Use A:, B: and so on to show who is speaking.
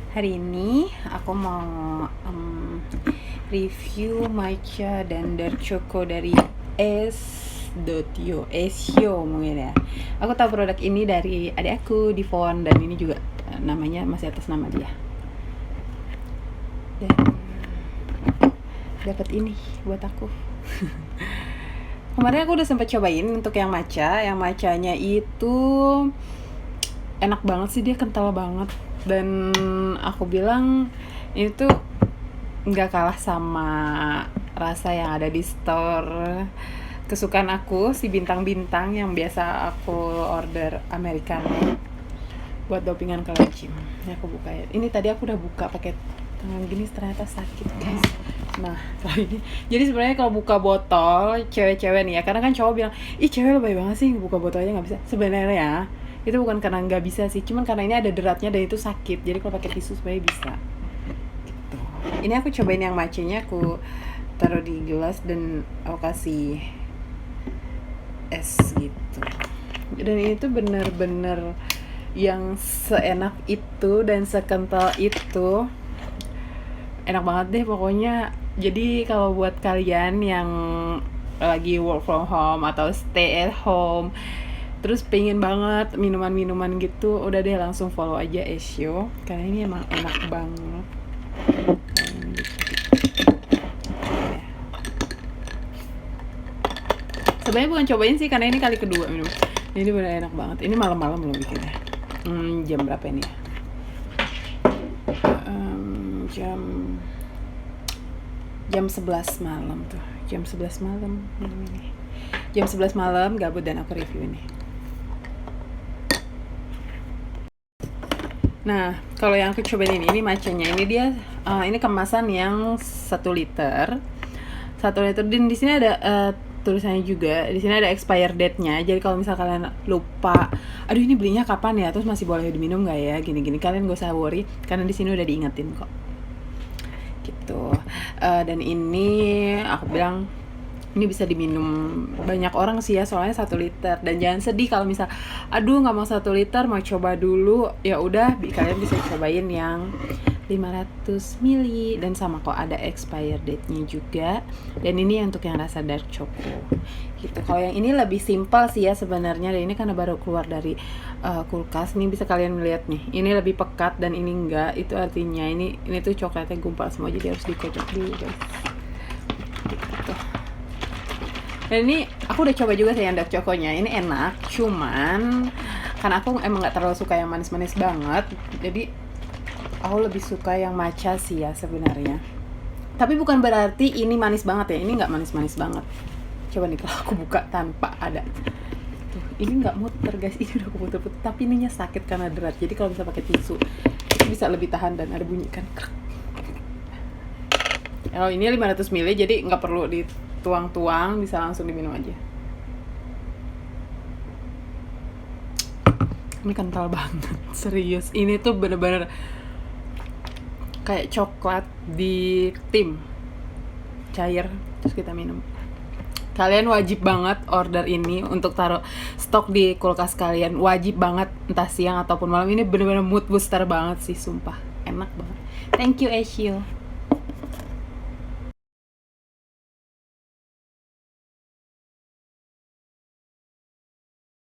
A: Hari ini aku mau review matcha dan dark choco dari Esio mungkin ya. Aku tahu produk ini dari adik aku Divon, dan ini juga namanya masih atas nama dia. Dan dapat ini buat aku. Kemarin aku udah sempat cobain untuk yang matcha. Yang matchanya itu enak banget sih, dia kental banget. Dan aku bilang ini tuh nggak kalah sama rasa yang ada di store kesukaan aku, si bintang-bintang yang biasa aku order americano buat dopingan kalau gym. Ini aku buka ya. Ini tadi aku udah buka pakai tangan gini, ternyata sakit guys. Nah kalau ini, jadi sebenarnya kalau buka botol cewek-cewek nih ya, karena kan cowok bilang ih cewek lebay banget sih buka botolnya nggak bisa. Sebenarnya itu bukan karena nggak bisa sih, cuman karena ini ada deratnya dan itu sakit. Jadi kalau pakai tisu sebenarnya bisa. Gitu. Ini aku cobain yang matchanya, aku taruh di gelas dan aku kasih es gitu. Dan ini tuh bener-bener yang seenak itu dan sekental itu. Enak banget deh pokoknya. Jadi kalau buat kalian yang lagi work from home atau stay at home terus pengen banget minuman-minuman gitu, udah deh langsung follow aja Esio karena ini emang enak banget. Sebenarnya bukan cobain sih, karena ini kali kedua minum. Ini benar enak banget. Ini malam-malam belum bikinnya. Jam berapa ini ya? Jam 11 malam tuh. Jam 11 malam minum ini. Jam 11 malam gabut dan aku review ini. Nah, kalau yang aku cobain ini matchanya, ini dia ini kemasan yang 1 liter. 1 liter, dan di sini ada tulisannya juga. Di sini ada expire date-nya. Jadi kalau misal kalian lupa, aduh ini belinya kapan ya, terus masih boleh diminum nggak ya, gini-gini, kalian gak usah worry karena di sini udah diingetin kok. Gitu. Dan ini aku bilang ini bisa diminum banyak orang sih ya, soalnya 1 liter. Dan jangan sedih kalau misal aduh nggak mau 1 liter, mau coba dulu, ya udah kalian bisa cobain yang 500 ml dan sama kok ada expire date-nya juga. Dan ini untuk yang rasa dark choco gitu. Kalau yang ini lebih simpel sih ya sebenarnya, dan ini karena baru keluar dari kulkas. Ini bisa kalian lihat nih, ini lebih pekat dan ini enggak. Itu artinya ini tuh coklatnya gumpal semua, jadi harus dikocok dulu guys gitu. Dan ini aku udah coba juga sih yang dark choconya, ini enak, cuman karena aku emang nggak terlalu suka yang manis-manis banget, jadi aku lebih suka yang matcha sih ya sebenarnya. Tapi bukan berarti ini manis banget ya, ini nggak manis-manis banget. Coba nih kalau aku buka tanpa ada tuh, ini nggak muter guys, ini udah aku puter-puter, tapi ininya sakit karena derat. Jadi kalau bisa pakai tisu itu bisa lebih tahan dan ada bunyi kan. Oh ini 500 ml, jadi nggak perlu dituang-tuang, bisa langsung diminum aja. Ini kental banget, serius. Ini tuh bener-bener kayak coklat di tim cair terus kita minum. Kalian wajib banget order ini untuk taruh stok di kulkas kalian, wajib banget, entah siang ataupun malam. Ini bener-bener mood booster banget sih, sumpah enak banget. Thank you Esio.